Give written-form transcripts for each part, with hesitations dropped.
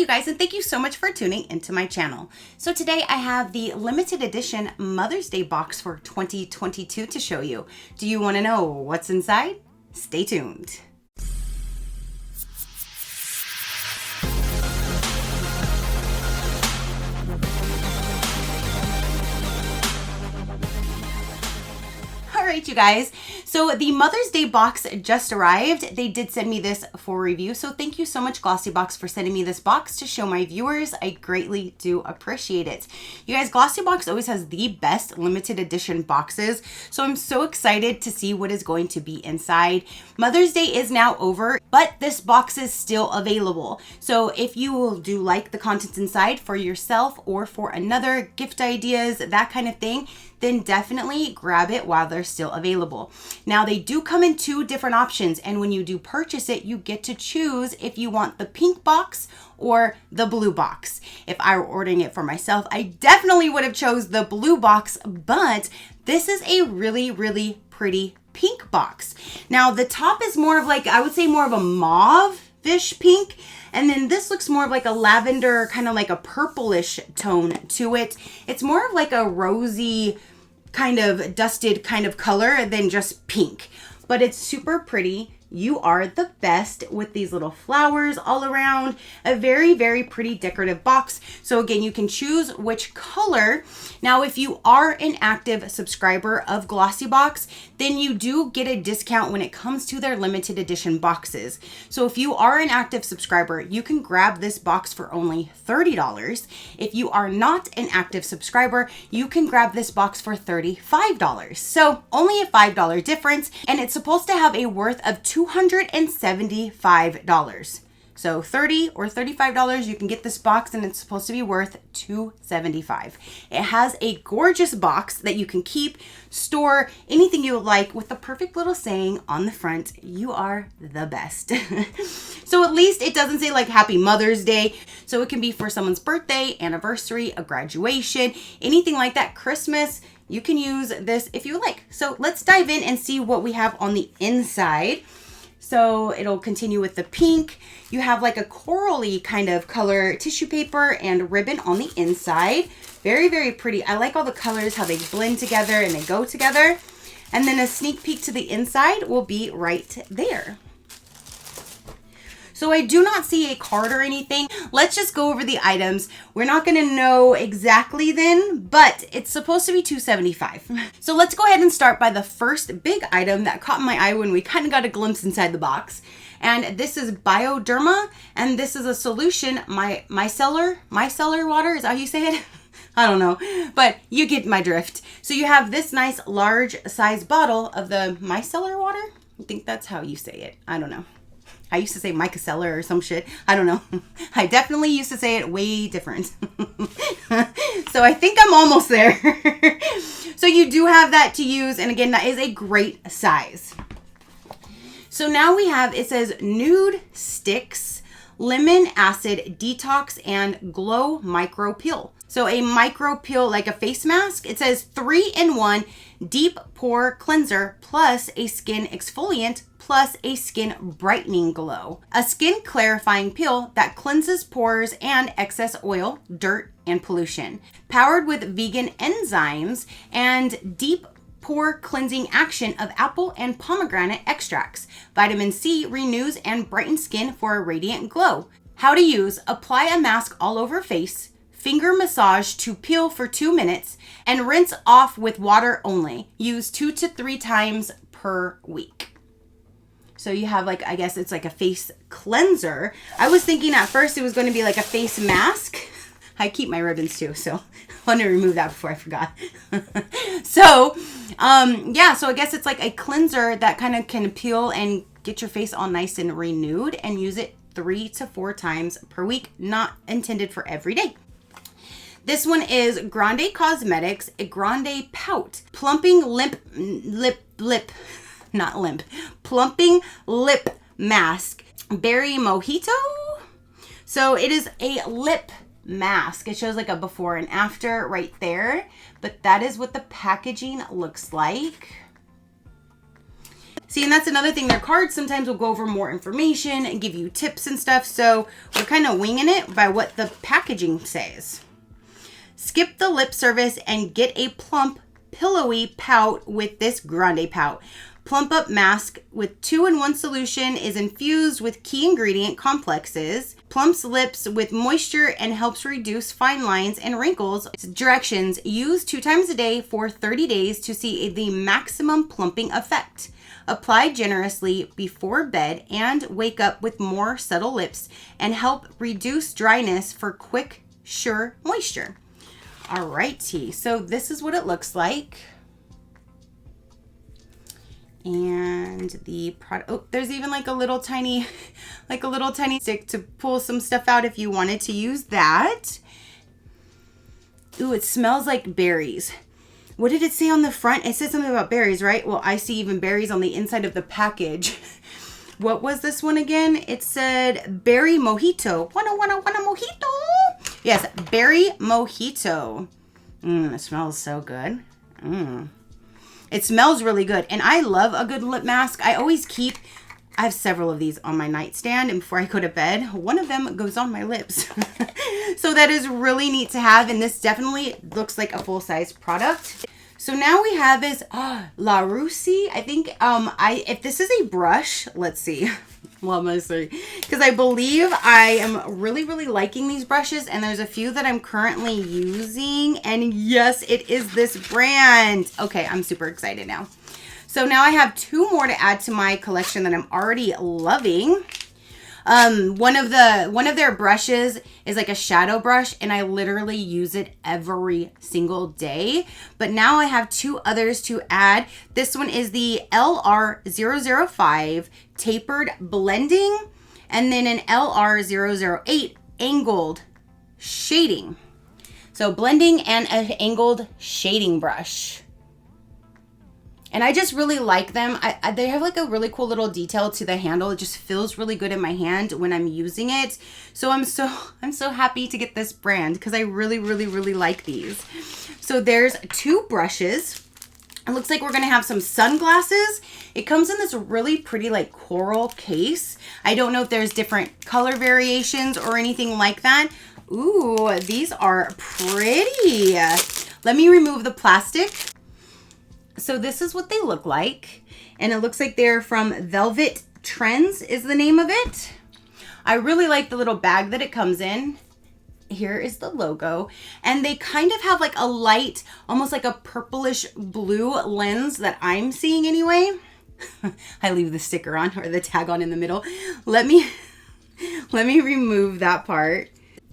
you guys, and thank you so much for tuning into my channel. So today I have the limited edition Mother's Day box for 2022 to show you. Do you want to know what's inside? Stay tuned. Alright, you guys, so the Mother's Day box just arrived. They did send me this for review, so thank you so much, Glossybox, for sending me this box to show my viewers. I greatly do appreciate it. You guys, Glossybox always has the best limited edition boxes, so I'm so excited to see what is going to be inside. Mother's Day is now over, but this box is still available. So if you do like the contents inside for yourself or for another, gift ideas, that kind of thing, then definitely grab it while they're still available. Now, they do come in two different options, and when you do purchase it, you get to choose if you want the pink box or the blue box. If I were ordering it for myself, I definitely would have chose the blue box, but this is a really, really pretty pink box. Now, the top is more of like, I would say more of a mauve-ish pink, and then this looks more of like a lavender, kind of like a purplish tone to it. It's more of like a rosy, kind of dusted kind of color than just pink, but it's super pretty. You are the best with these little flowers all around. A very, very pretty decorative box. So again, you can choose which color. Now, if you are an active subscriber of Glossybox, then you do get a discount when it comes to their limited edition boxes. So if you are an active subscriber, you can grab this box for only $30. If you are not an active subscriber, you can grab this box for $35. So only a $5 difference, and it's supposed to have a worth of $275. So $30 or $35, you can get this box, and it's supposed to be worth $275. It has a gorgeous box that you can keep, store, anything you would like, with the perfect little saying on the front, "You are the best." So at least it doesn't say like Happy Mother's Day. So it can be for someone's birthday, anniversary, a graduation, anything like that, Christmas. You can use this if you like. So let's dive in and see what we have on the inside. So it'll continue with the pink. You have like a corally kind of color tissue paper and ribbon on the inside. Very, very pretty. I like all the colors, how they blend together and they go together. And then a sneak peek to the inside will be right there. So I do not see a card or anything. Let's just go over the items. We're not gonna know exactly then, but it's supposed to be $275. So let's go ahead and start by the first big item that caught my eye when we kind of got a glimpse inside the box. And this is Bioderma, and this is a solution, micellar water, is that how you say it? I don't know, but you get my drift. So you have this nice large size bottle of the micellar water. I think that's how you say it. I don't know. I used to say Casselberry or some shit. I don't know. I definitely used to say it way different. So I think I'm almost there. So you do have that to use. And again, that is a great size. So now we have, it says Nudestix, Lemon Acid Detox and Glow Micro Peel. So a micro peel, like a face mask. It says 3-in-1 deep pore cleanser plus a skin exfoliant plus a skin brightening glow. A skin clarifying peel that cleanses pores and excess oil, dirt, and pollution. Powered with vegan enzymes and deep pore cleansing action of apple and pomegranate extracts. Vitamin C renews and brightens skin for a radiant glow. How to use: apply a mask all over face, finger massage to peel for 2 minutes, and rinse off with water only. Use 2 to 3 times per week. So you have like, I guess it's like a face cleanser. I was thinking at first it was going to be like a face mask. I keep my ribbons too, so I want to remove that before I forgot. So, yeah, so I guess it's like a cleanser that kind of can peel and get your face all nice and renewed, and use it 3 to 4 times per week, not intended for every day. This one is Grande Cosmetics, a Grande Pout, Plumping Plumping Lip Mask, Berry Mojito. So it is a lip mask. It shows like a before and after right there, but that is what the packaging looks like. See, and that's another thing. Their cards sometimes will go over more information and give you tips and stuff. So we're kind of winging it by what the packaging says. Skip the lip service and get a plump, pillowy pout with this Grande Pout. Plump Up Mask with 2-in-1 solution is infused with key ingredient complexes, plumps lips with moisture and helps reduce fine lines and wrinkles. Directions: use 2 times a day for 30 days to see the maximum plumping effect. Apply generously before bed and wake up with more subtle lips and help reduce dryness for quick, sure moisture. Alrighty, so this is what it looks like. And the product, oh, there's even like a little tiny stick to pull some stuff out if you wanted to use that. Ooh, it smells like berries. What did it say on the front? It said something about berries, right? Well, I see even berries on the inside of the package. What was this one again? It said berry mojito. Wanna mojito? Yes, berry mojito. It smells so good. It smells really good. And I love a good lip mask. I have several of these on my nightstand, and before I go to bed, one of them goes on my lips. So that is really neat to have, and this definitely looks like a full-size product. So now we have is La Russie. I think if this is a brush, let's see. Well, I'm gonna say, because I believe I am really liking these brushes, and there's a few that I'm currently using, and yes, it is this brand. Okay, I'm super excited now. So now I have 2 more to add to my collection that I'm already loving. One of their brushes is like a shadow brush, and I literally use it every single day. But now I have 2 others to add. This one is the LR005 tapered blending, and then an LR008 angled shading. So blending and an angled shading brush. And I just really like them. They have like a really cool little detail to the handle. It just feels really good in my hand when I'm using it. So I'm so happy to get this brand because I really like these. So there's 2 brushes. It looks like we're gonna have some sunglasses. It comes in this really pretty like coral case. I don't know if there's different color variations or anything like that. Ooh, these are pretty. Let me remove the plastic. So this is what they look like, and it looks like they're from Velvet Trends is the name of it. I really like the little bag that it comes in. Here is the logo, and they kind of have like a light, almost like a purplish blue lens that I'm seeing anyway. I leave the sticker on or the tag on in the middle. Let me remove that part.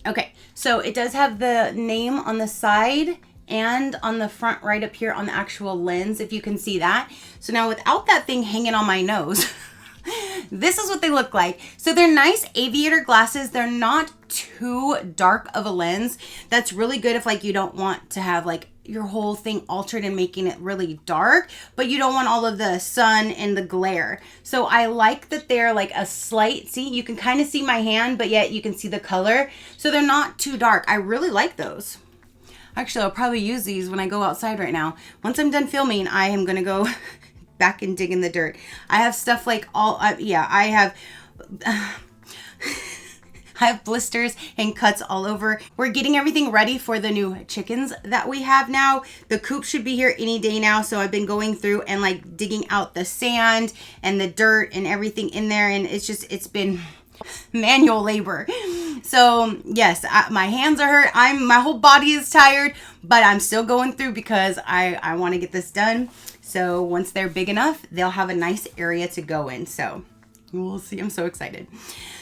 Okay, so it does have the name on the side and on the front right up here on the actual lens, if you can see that. So now without that thing hanging on my nose, this is what they look like. So they're nice aviator glasses. They're not too dark of a lens. That's really good if like you don't want to have like your whole thing altered and making it really dark, but you don't want all of the sun and the glare. So I like that they're like a slight, see, you can kind of see my hand, but yet you can see the color. So they're not too dark. I really like those. Actually, I'll probably use these when I go outside right now. Once I'm done filming, I am going to go back and dig in the dirt. I have stuff like I have blisters and cuts all over. We're getting everything ready for the new chickens that we have now. The coop should be here any day now. So I've been going through and like digging out the sand and the dirt and everything in there. And it's been manual labor. So yes, my hands are hurt. My whole body is tired, but I'm still going through because I want to get this done. So once they're big enough, they'll have a nice area to go in. So we'll see. I'm so excited.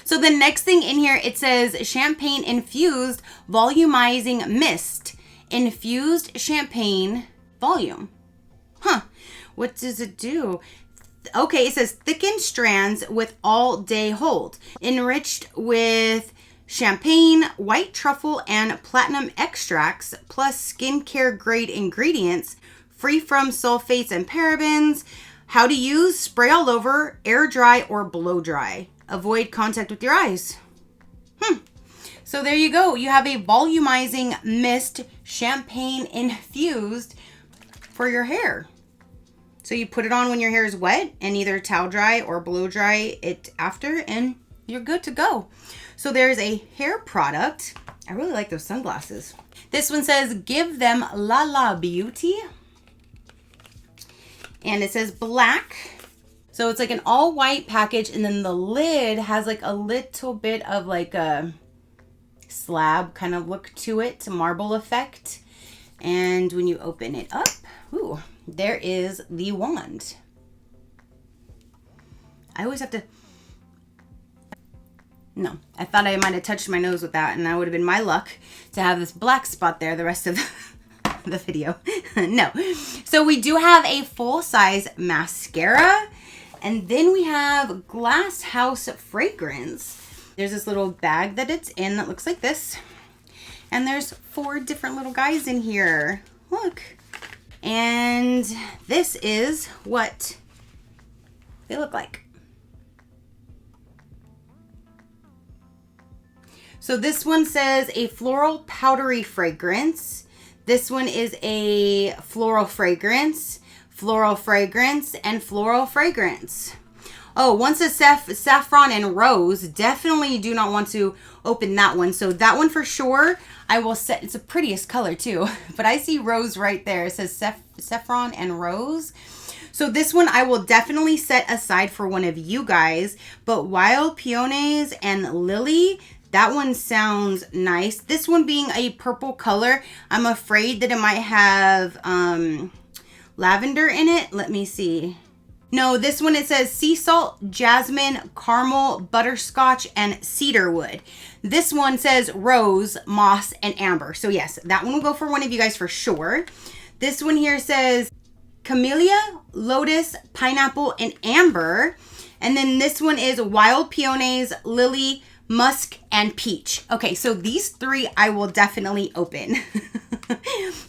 So the next thing in here, it says champagne infused volumizing mist, infused champagne volume. Huh. What does it do? Okay, it says thickened strands with all day hold, enriched with champagne, white truffle, and platinum extracts, plus skincare grade ingredients, free from sulfates and parabens. How to use: spray all over, air dry, or blow dry. Avoid contact with your eyes. So there you go. You have a volumizing mist, champagne infused for your hair. So you put it on when your hair is wet and either towel dry or blow dry it after and you're good to go. So there's a hair product. I really like those sunglasses. This one says, give them La La Beauty. And it says black. So it's like an all white package, and then the lid has like a little bit of like a slab kind of look to it, marble effect. And when you open it up, ooh, there is the wand. I always have to, no, I thought I might have touched my nose with that, and that would have been my luck to have this black spot there the rest of the video. No. So we do have a full-size mascara, and then we have Glass House fragrance. There's this little bag that it's in that looks like this, and there's 4 different little guys in here. Look. And this is what they look like. So this one says a floral powdery fragrance. This one is a floral fragrance, and floral fragrance. Oh, one says saffron and rose. Definitely do not want to open that one. So that one for sure, I will set. It's the prettiest color too, but I see rose right there. It says saffron and rose. So this one I will definitely set aside for one of you guys. But wild peonies and lily, that one sounds nice. This one being a purple color, I'm afraid that it might have lavender in it. Let me see. No, this one it says sea salt, jasmine, caramel, butterscotch, and cedarwood. This one says rose, moss, and amber. So yes, that one will go for one of you guys for sure. This one here says camellia, lotus, pineapple, and amber. And then this one is wild peonies, lily, musk, and peach. Okay, so these 3 I will definitely open.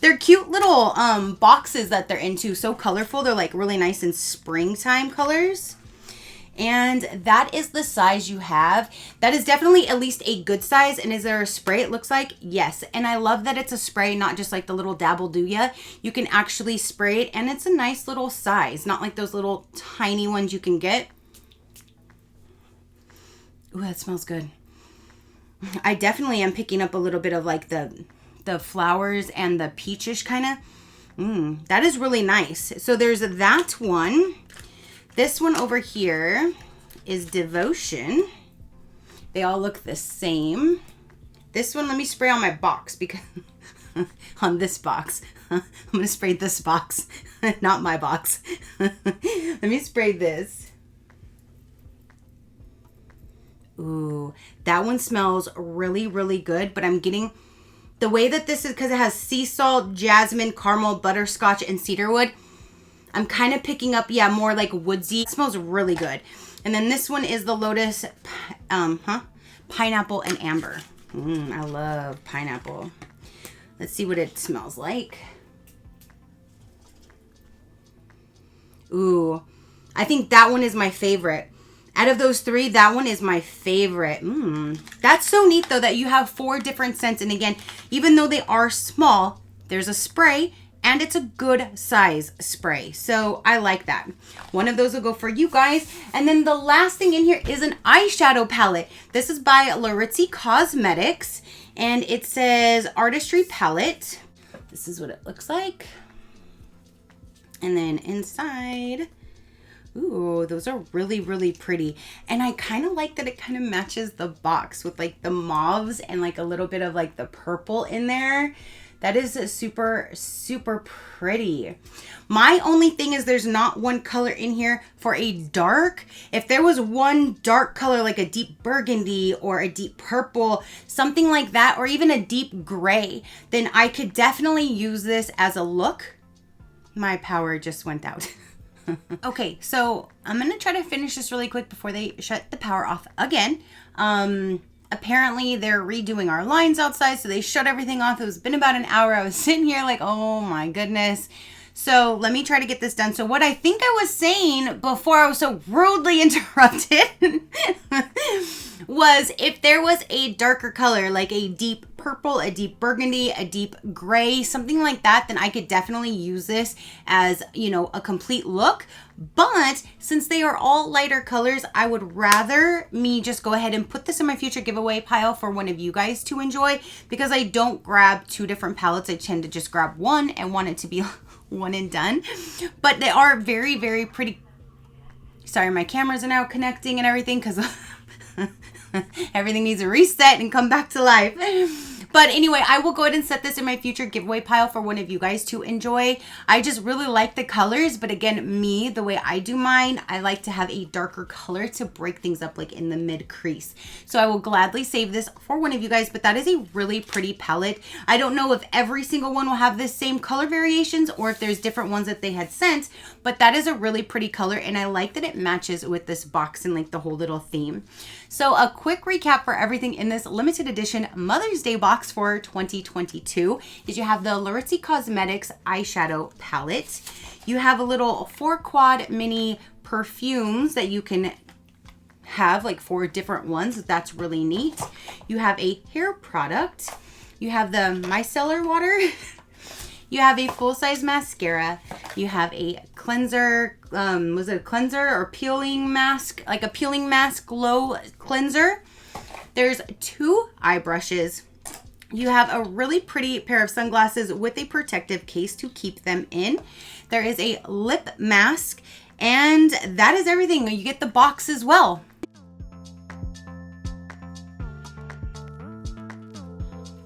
They're cute little boxes that they're into. So colorful. They're like really nice in springtime colors. And that is the size you have. That is definitely at least a good size. And is there a spray it looks like? Yes. And I love that it's a spray, not just like the little dabble do ya. You can actually spray it, and it's a nice little size. Not like those little tiny ones you can get. Ooh, that smells good. I definitely am picking up a little bit of like the flowers and the peachish kind of. That is really nice. So there's that one. This one over here is Devotion. They all look the same. This one, let me spray on my box because on this box. I'm going to spray this box, not my box. Let me spray this. Ooh, that one smells really, really good, but I'm getting the way that this is because it has sea salt, jasmine, caramel, butterscotch, and cedarwood. I'm kind of picking up, yeah, more like woodsy. It smells really good. And then this one is the lotus, pineapple, and amber. I love pineapple. Let's see what it smells like. Ooh, I think that one is my favorite. Out of those 3, that one is my favorite. That's so neat though that you have 4 different scents. And again, even though they are small, there's a spray and it's a good size spray. So I like that. One of those will go for you guys. And then the last thing in here is an eyeshadow palette. This is by Laritzi Cosmetics and it says Artistry Palette. This is what it looks like. And then inside, ooh, those are really, really pretty. And I kind of like that it kind of matches the box with like the mauves and like a little bit of like the purple in there. That is super, super pretty. My only thing is there's not one color in here for a dark. If there was one dark color, like a deep burgundy or a deep purple, something like that, or even a deep gray, then I could definitely use this as a look. My power just went out. Okay, so I'm gonna try to finish this really quick before they shut the power off again. Apparently they're redoing our lines outside, so they shut everything off. It's been about an hour. I was sitting here like, oh my goodness. So let me try to get this done. So what I think I was saying before I was so rudely interrupted was if there was a darker color, like a deep purple, a deep burgundy, a deep gray, something like that, then I could definitely use this as, you know, a complete look. But since they are all lighter colors, I would rather me just go ahead and put this in my future giveaway pile for one of you guys to enjoy, because I don't grab two different palettes. I tend to just grab one and want it to be one and done. But they are very, very pretty. Sorry, my cameras are now connecting and everything because everything needs a reset and come back to life. But anyway, I will go ahead and set this in my future giveaway pile for one of you guys to enjoy. I just really like the colors, but again, me, the way I do mine, I like to have a darker color to break things up like in the mid crease. So I will gladly save this for one of you guys, but that is a really pretty palette. I don't know if every single one will have the same color variations or if there's different ones that they had sent, but that is a really pretty color, and I like that it matches with this box and like the whole little theme. So a quick recap for everything in this limited edition Mother's Day box for 2022 is you have the Laritzi Cosmetics eyeshadow palette. You have a little 4-quad mini perfumes that you can have, like 4 different ones. That's really neat. You have a hair product. You have the micellar water. You have a full-size mascara. You have a cleanser, was it a cleanser or peeling mask? Like a peeling mask glow cleanser. There's 2 eye brushes. You have a really pretty pair of sunglasses with a protective case to keep them in. There is a lip mask, and that is everything. You get the box as well.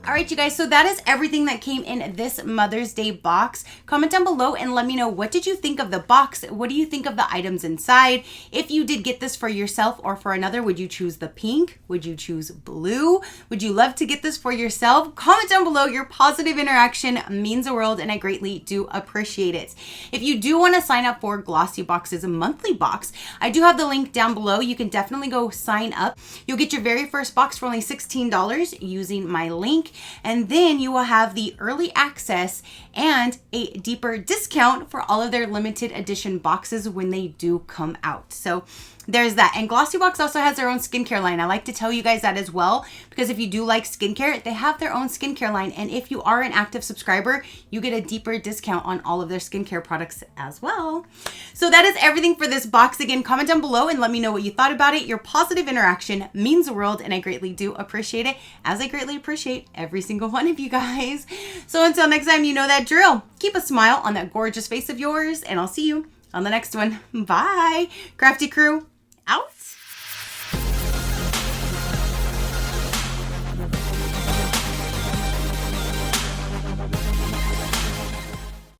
All right, you guys, so that is everything that came in this Mother's Day box. Comment down below and let me know, what did you think of the box? What do you think of the items inside? If you did get this for yourself or for another, would you choose the pink? Would you choose blue? Would you love to get this for yourself? Comment down below. Your positive interaction means the world, and I greatly do appreciate it. If you do want to sign up for Glossybox's monthly box, I do have the link down below. You can definitely go sign up. You'll get your very first box for only $16 using my link. And then you will have the early access and a deeper discount for all of their limited edition boxes when they do come out. So there's that. And Glossybox also has their own skincare line. I like to tell you guys that as well, because if you do like skincare, they have their own skincare line. And if you are an active subscriber, you get a deeper discount on all of their skincare products as well. So that is everything for this box. Again, comment down below and let me know what you thought about it. Your positive interaction means the world, and I greatly do appreciate it, as I greatly appreciate every single one of you guys. So until next time, you know that drill. Keep a smile on that gorgeous face of yours, and I'll see you on the next one. Bye. Crafty crew, out.